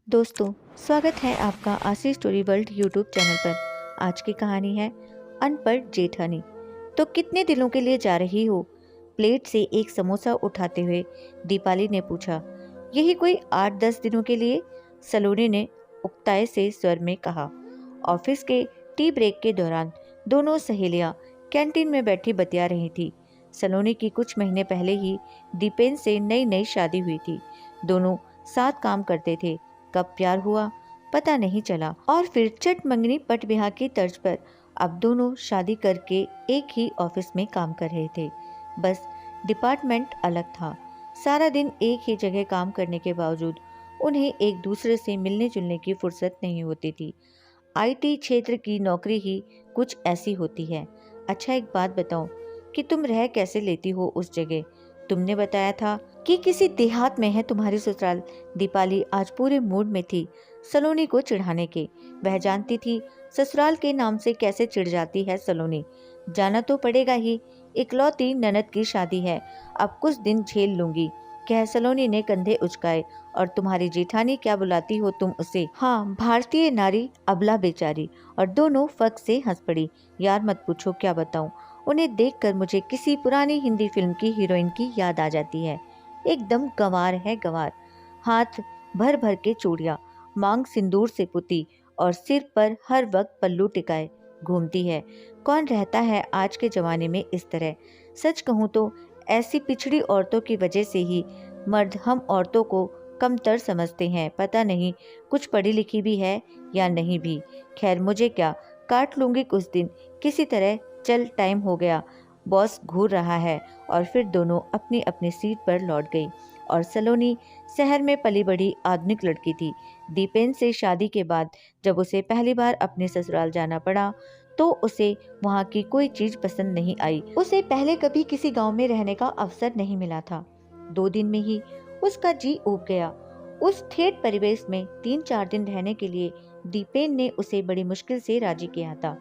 दोस्तों, स्वागत है आपका आशी स्टोरी वर्ल्ड यूट्यूब चैनल पर। आज की कहानी है अनपढ़ जेठानी। तो कितने दिनों के लिए जा रही हो? प्लेट से एक समोसा उठाते हुए दीपाली ने पूछा। यही कोई 8-10 दिनों के लिए, सलोनी ने उक्ताए से स्वर में कहा। ऑफिस के टी ब्रेक के दौरान दोनों सहेलियां कैंटीन में बैठी बतिया रही थी। सलोनी की कुछ महीने पहले ही दीपेन से नई नई शादी हुई थी। दोनों साथ काम करते थे। कब प्यार हुआ पता नहीं चला, और फिर चट मंगनी पट ब्याह की तर्ज पर अब दोनों शादी करके एक ही ऑफिस में काम कर रहे थे। बस डिपार्टमेंट अलग था। सारा दिन एक ही जगह काम करने के बावजूद उन्हें एक दूसरे से मिलने जुलने की फुर्सत नहीं होती थी। आईटी क्षेत्र की नौकरी ही कुछ ऐसी होती है। अच्छा, एक बात बताओ कि तुम रह कैसे लेती हो उस जगह? तुमने बताया था कि किसी देहात में है तुम्हारी ससुराल। दीपाली आज पूरे मूड में थी सलोनी को चिढ़ाने के। वह जानती थी ससुराल के नाम से कैसे चिढ़ जाती है सलोनी। जाना तो पड़ेगा ही, इकलौती ननद की शादी है, अब कुछ दिन झेल लूंगी, कह सलोनी ने कंधे उचकाए। और तुम्हारी जेठानी क्या बुलाती हो तुम उसे? हाँ, भारतीय नारी, अबला बेचारी। और दोनों फक से हंस पड़ी। यार मत पूछो, क्या बताऊं, उन्हें देखकर मुझे किसी पुरानी हिंदी फिल्म की हीरोइन की याद आ जाती है। एकदम गंवार है गंवार। हाथ भर भर के चूड़ियां, मांग सिंदूर से पुती और सिर पर हर वक्त पल्लू टिकाए घूमती है। कौन रहता है आज के जमाने में इस तरह? सच कहूँ तो ऐसी पिछड़ी औरतों की वजह से ही मर्द हम औरतों को कमतर समझते हैं। पता नहीं कुछ पढ़ी लिखी भी है या नहीं भी। खैर मुझे क्या, काट लूंगी कुछ दिन किसी तरह। चल, टाइम हो गया, बॉस घूर रहा है। और फिर दोनों अपनी अपनी सीट पर लौट गई। और सलोनी शहर में पली बढ़ी आधुनिक लड़की थी। दीपेन से शादी के बाद जब उसे पहली बार अपने ससुराल जाना पड़ा तो उसे वहाँ की कोई चीज पसंद नहीं आई। उसे पहले कभी किसी गांव में रहने का अवसर नहीं मिला था। 2 दिन में ही उसका जी ऊब गया। उस ठेठ परिवेश में 3-4 दिन रहने के लिए दीपेन ने उसे बड़ी मुश्किल से राजी किया था।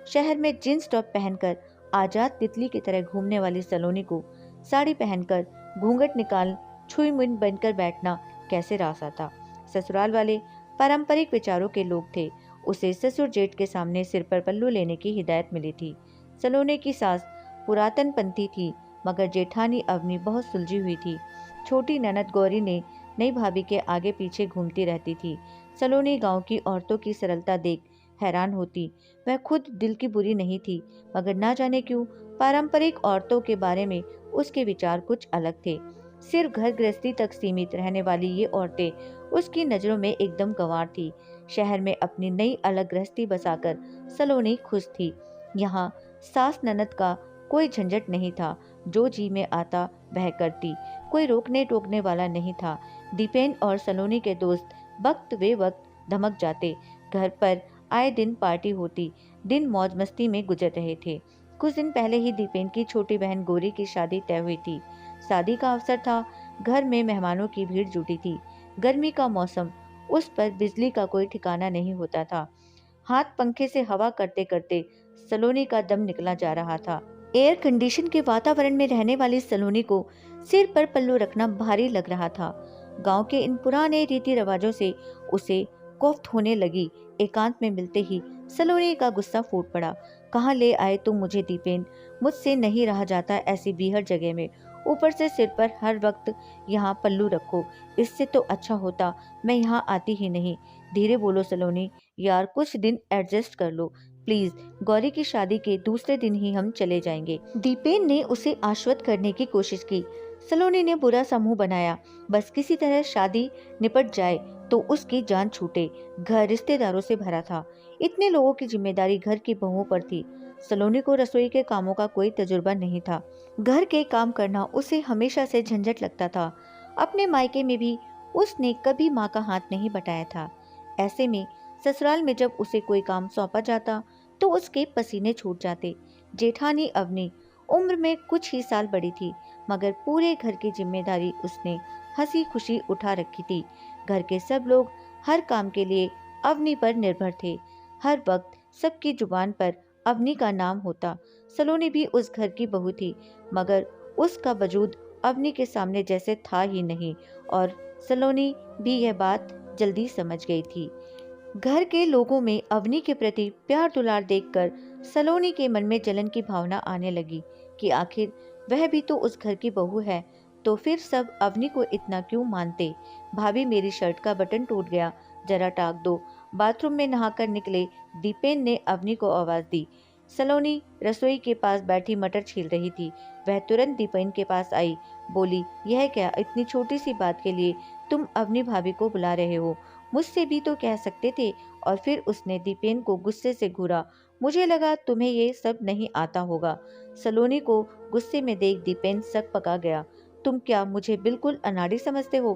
शहर में जींस टॉप पहनकर आजाद तितली की तरह घूमने वाली सलोनी को साड़ी पहनकर घूंघट निकाल छुई मुन बनकर बैठना कैसे रास आता। ससुराल वाले पारंपरिक विचारों के लोग थे। उसे ससुर जेठ के सामने सिर पर पल्लू लेने की हिदायत मिली थी। सलोनी की सास पुरातन पंथी थी, मगर जेठानी अवनी बहुत सुलझी हुई थी। छोटी ननद गौरी ने नई भाभी के आगे पीछे घूमती रहती थी। सलोनी गांव की औरतों की सरलता देख हैरान होती। वह खुद दिल की बुरी नहीं थी, मगर ना जाने क्यों पारंपरिक औरतों के बारे में उसके विचार कुछ अलग थे। सिर्फ घर गृहस्थी तक सीमित रहने वाली ये औरतें उसकी नजरों में एकदम गंवार थी। शहर में अपनी नई अलग गृहस्थी बसाकर सलोनी खुश थी। यहाँ सास ननद का कोई झंझट नहीं था। जो जी में आता वह करती, कोई रोकने टोकने वाला नहीं था। दीपेन और सलोनी के दोस्त वक्त वे वक्त धमक जाते। घर पर आए दिन पार्टी होती। दिन मौज मस्ती में गुजर रहे थे। कुछ दिन पहले ही दीपेन की छोटी बहन गौरी की शादी तय हुई थी। शादी का अवसर था। घर में मेहमानों की भीड़ जुटी थी। गर्मी का मौसम, उस पर बिजली का कोई ठिकाना नहीं होता था। हाथ पंखे से हवा करते करते सलोनी का दम निकला जा रहा था। एयर कंडीशन के वातावरण में रहने वाली सलोनी को सिर पर पल्लू रखना भारी लग रहा था। गांव के इन पुराने रीति रिवाजों से उसे कोफ्त होने लगी। एकांत में मिलते ही सलोनी का गुस्सा फूट पड़ा। कहाँ ले आए तुम मुझे दीपेन? मुझसे नहीं रहा जाता ऐसी बीहड़ जगह में। ऊपर से सिर पर हर वक्त यहाँ पल्लू रखो। इससे तो अच्छा होता मैं यहाँ आती ही नहीं। धीरे बोलो सलोनी, यार कुछ दिन एडजस्ट कर लो प्लीज। गौरी की शादी के दूसरे दिन ही हम चले जाएंगे। दीपेन ने उसे आश्वस्त करने की कोशिश की। सलोनी ने बुरा सा मुंह बनाया। बस किसी तरह शादी निपट जाए तो उसकी जान छूटे। घर रिश्तेदारों से भरा था। इतने लोगों की जिम्मेदारी घर की बहुओं पर थी। सलोनी को रसोई के कामों का कोई तजुर्बा नहीं था। घर के काम करना उसे हमेशा से झंझट लगता था। अपने मायके में भी उसने कभी माँ का हाथ नहीं बटाया था। ऐसे में ससुराल में जब उसे कोई काम सौंपा जाता तो उसके पसीने छूट जाते। जेठानी अवनी उम्र में कुछ ही साल बड़ी थी, मगर पूरे घर की जिम्मेदारी उसने हंसी खुशी उठा रखी थी। घर के सब लोग हर काम के लिए अवनी पर निर्भर थे। हर वक्त सबकी जुबान पर अवनी का नाम होता। सलोनी भी उस घर की बहू थी, मगर उसका वजूद अवनी के सामने जैसे था ही नहीं। और सलोनी भी यह बात जल्दी समझ गई थी। घर के लोगों में अवनी के प्रति प्यार दुलार देखकर सलोनी के मन में जलन की भावना आने लगी कि आखिर वह भी तो उस घर की बहू है, तो फिर सब अवनी को इतना क्यों मानते। भाभी, मेरी शर्ट का बटन टूट गया, जरा टाक दो। बाथरूम में नहाकर निकले दीपेन ने अवनी को आवाज दी। सलोनी रसोई के पास बैठी मटर छील रही थी। वह तुरंत दीपेन के पास आई, बोली, यह क्या, इतनी छोटी सी बात के लिए तुम अवनी भाभी को बुला रहे हो? मुझसे भी तो कह सकते थे। और फिर उसने दीपेन को गुस्से से घूरा। मुझे लगा तुम्हें ये सब नहीं आता होगा। सलोनी को गुस्से में देख दीपेन सक पका गया। तुम क्या मुझे बिल्कुल अनाड़ी समझते हो?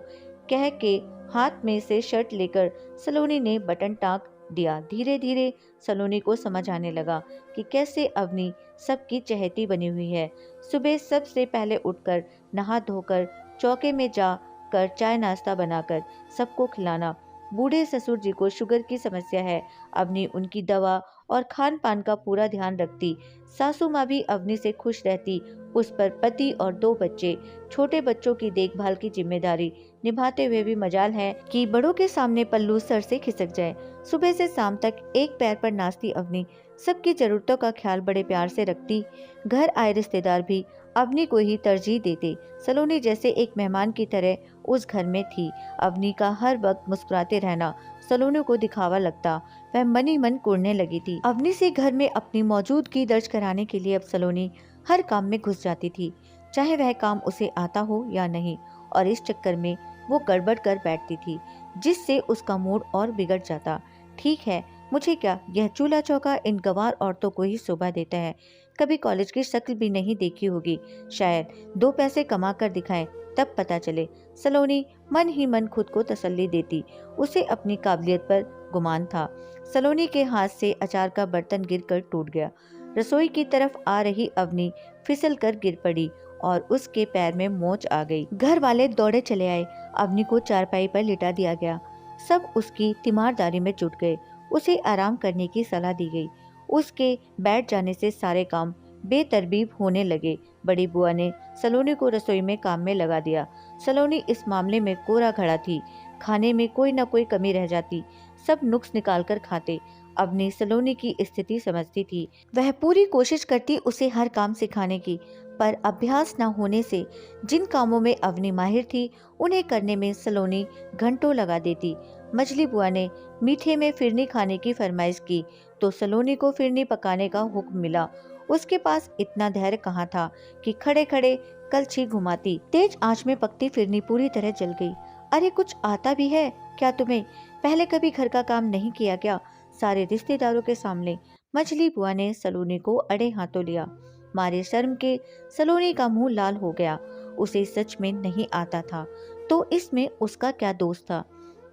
कह के हाथ में से शर्ट लेकर सलोनी ने बटन टाक दिया। धीरे धीरे सलोनी को समझ आने लगा कि कैसे अवनी सबकी चहेती बनी हुई है। सुबह सबसे पहले उठकर नहा धोकर चौके में जा कर चाय नाश्ता बनाकर सबको खिलाना। बूढ़े ससुर जी को शुगर की समस्या है। अवनी उनकी दवा और खान पान का पूरा ध्यान रखती। सासू माँ भी अवनी से खुश रहती। उस पर पति और 2 बच्चे, छोटे बच्चों की देखभाल की जिम्मेदारी निभाते हुए भी मजाल है कि बड़ों के सामने पल्लू सर से खिसक जाए। सुबह से शाम तक एक पैर पर नाचती अवनी सबकी जरूरतों का ख्याल बड़े प्यार से रखती। घर आए रिश्तेदार भी अवनी को ही तरजीह देते। सलोनी जैसे एक मेहमान की तरह उस घर में थी। अवनी का हर वक्त मुस्कुराते रहना सलोनी को दिखावा लगता। वह मन ही मन कुड़ने लगी थी। अवनी से घर में अपनी मौजूदगी दर्ज कराने के लिए अब सलोनी हर काम में घुस जाती थी, चाहे वह काम उसे आता हो या नहीं, और इस चक्कर में वो गड़बड़ कर बैठती थी, जिससे उसका मूड और बिगड़ जाता। ठीक है, मुझे क्या, यह चूल्हा चौका इन गंवार औरतों को ही शोभा देता है। कभी कॉलेज की शक्ल भी नहीं देखी होगी। शायद 2 पैसे कमा कर दिखाएं, तब पता चले। सलोनी मन ही मन खुद को तसल्ली देती। उसे अपनी काबिलियत पर गुमान था। सलोनी के हाथ से अचार का बर्तन गिरकर टूट गया। रसोई की तरफ आ रही अवनी फिसल कर गिर पड़ी और उसके पैर में मोच आ गई। घर वाले दौड़े चले आए। अवनी को चारपाई पर लिटा दिया गया। सब उसकी तीमारदारी में जुट गए। उसे आराम करने की सलाह दी गई। उसके बैठ जाने से सारे काम बेतरतीब होने लगे। बड़ी बुआ ने सलोनी को रसोई में काम में लगा दिया। सलोनी इस मामले में कोरा खड़ा थी। खाने में कोई न कोई कमी रह जाती, सब नुक्स निकाल कर खाते। अवनी सलोनी की स्थिति समझती थी। वह पूरी कोशिश करती उसे हर काम सिखाने की, पर अभ्यास न होने से जिन कामों में अवनी माहिर थी उन्हें करने में सलोनी घंटों लगा देती। मछली बुआ ने मीठे में फिरनी खाने की फरमाइश की तो सलोनी को फिरनी पकाने का हुक्म मिला। उसके पास इतना धैर्य कहाँ था कि खड़े खड़े कलछी घुमाती। तेज आंच में पकती फिरनी पूरी तरह जल गई। अरे, कुछ आता भी है क्या तुम्हें? पहले कभी घर का काम नहीं किया क्या? सारे रिश्तेदारों के सामने मछली बुआ ने सलोनी को अड़े हाथों लिया। मारे शर्म के सलोनी का मुंह लाल हो गया। उसे सच में नहीं आता था तो इसमें उसका क्या दोष था?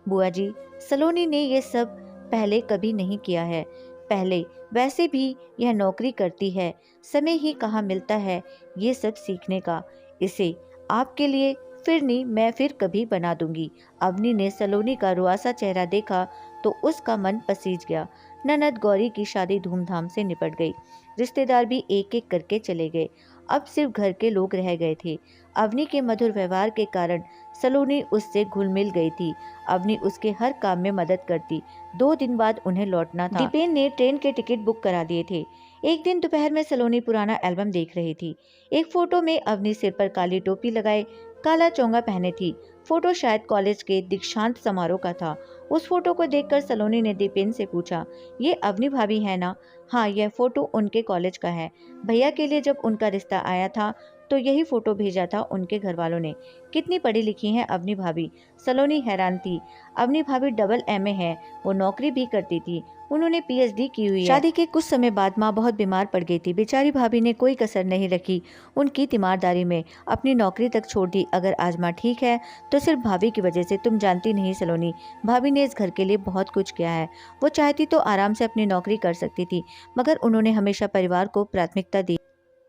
बुआ जी, सलोनी ने ये सब पहले कभी नहीं किया है। पहले वैसे भी यह नौकरी करती है, समय ही कहाँ मिलता है ये सब सीखने का। इसे आपके लिए फिरनी मैं फिर कभी बना दूंगी। अवनी ने सलोनी का रुआसा चेहरा देखा तो उसका मन पसीज गया। ननद गौरी की शादी धूमधाम से निपट गई। रिश्तेदार भी एक एक करके चले गए। अब सिर्फ घर के लोग रह गए थे। अवनी के मधुर व्यवहार के कारण सलोनी उससे घुल मिल गई थी। अवनी उसके हर काम में मदद करती। 2 दिन बाद उन्हें लौटना था। दीपेन ने ट्रेन के टिकट बुक करा दिए थे। एक दिन दोपहर में सलोनी पुराना एल्बम देख रही थी। एक फोटो में अवनी सिर पर काली टोपी लगाए काला चोंगा पहने थी। फोटो शायद कॉलेज के दीक्षांत समारोह का था। उस फोटो को देखकर सलोनी ने दीपेन से पूछा, ये अवनी भाभी है ना? हाँ, यह फोटो उनके कॉलेज का है। भैया के लिए जब उनका रिश्ता आया था तो यही फोटो भेजा था उनके घर वालों ने। कितनी पढ़ी लिखी हैं अवनी भाभी। सलोनी हैरान थी। अवनी भाभी डबल एमए है, वो नौकरी भी करती थी। उन्होंने पीएचडी की हुई है। शादी के कुछ समय बाद माँ बहुत बीमार पड़ गई थी। बेचारी भाभी ने कोई कसर नहीं रखी उनकी तीमारदारी में, अपनी नौकरी तक छोड़ दी। अगर आज माँ ठीक है तो सिर्फ भाभी की वजह से। तुम जानती नहीं सलोनी, भाभी ने इस घर के लिए बहुत कुछ किया है। वो चाहती तो आराम से अपनी नौकरी कर सकती थी, मगर उन्होंने हमेशा परिवार को प्राथमिकता दी।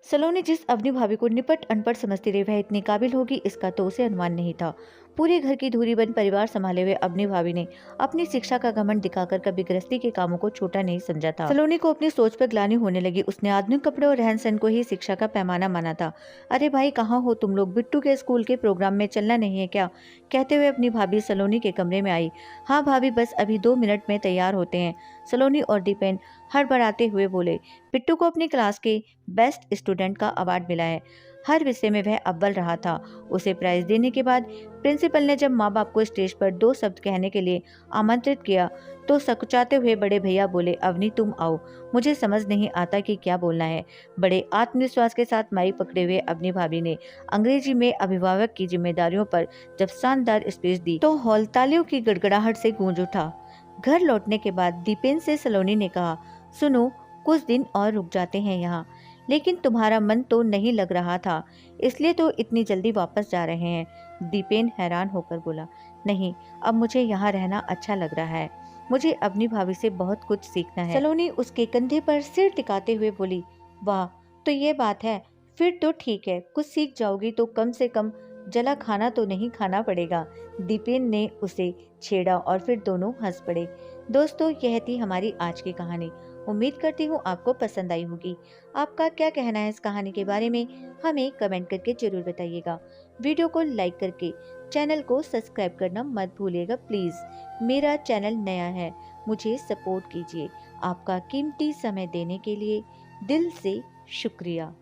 सलोनी जिस अवनी भाभी को निपट अनपढ़ समझती रही, वह इतनी काबिल होगी इसका तो उसे अनुमान नहीं था। पूरे घर की धुरी बन परिवार संभाले हुए अवनी भाभी ने अपनी शिक्षा का घमंड दिखाकर कभी गृहस्थी के कामों को छोटा नहीं समझा था। सलोनी को अपनी सोच पर ग्लानि होने लगी। उसने आधुनिक कपड़े और रहन सहन को ही शिक्षा का पैमाना माना था। अरे भाई, कहाँ हो तुम लोग? बिट्टू के स्कूल के प्रोग्राम में चलना नहीं है क्या? कहते हुए अपनी भाभी सलोनी के कमरे में आई। हाँ भाभी, बस अभी 2 मिनट में तैयार होते हैं। सलोनी और दीपेन हड़बड़ाते हुए बोले। बिट्टू को अपनी क्लास के बेस्ट स्टूडेंट का अवार्ड मिला है। हर विषय में वह अव्वल रहा था। उसे प्राइज देने के बाद प्रिंसिपल ने जब माँ बाप को स्टेज पर 2 शब्द कहने के लिए आमंत्रित किया तो सकुचाते हुए बड़े भैया बोले, अवनी तुम आओ, मुझे समझ नहीं आता कि क्या बोलना है। बड़े आत्मविश्वास के साथ माइक पकड़े हुए अवनी भाभी ने अंग्रेजी में अभिभावक की जिम्मेदारियों पर जब शानदार स्पीच दी तो हॉल तालियों की गड़गड़ाहट से गूंज उठा। घर लौटने के बाद दीपेन से सलोनी ने कहा, सुनो, कुछ दिन और रुक जाते हैं यहाँ, लेकिन तुम्हारा मन तो नहीं लग रहा था, इसलिए तो इतनी जल्दी वापस जा रहे हैं। दीपेन हैरान होकर बोला, नहीं, अब मुझे यहाँ रहना अच्छा लग रहा है। मुझे अपनी भाभी से बहुत कुछ सीखना है। सलोनी उसके कंधे पर सिर टिकाते हुए बोली, वाह, तो ये बात है, फिर तो ठीक है, कुछ सीख जाओगी तो कम से कम जला खाना तो नहीं खाना पड़ेगा। दीपेन ने उसे छेड़ा और फिर दोनों हंस पड़े। दोस्तों, यह थी हमारी आज की कहानी। उम्मीद करती हूँ आपको पसंद आई होगी। आपका क्या कहना है इस कहानी के बारे में, हमें कमेंट करके जरूर बताइएगा। वीडियो को लाइक करके चैनल को सब्सक्राइब करना मत भूलिएगा प्लीज़। मेरा चैनल नया है, मुझे सपोर्ट कीजिए। आपका कीमती समय देने के लिए दिल से शुक्रिया।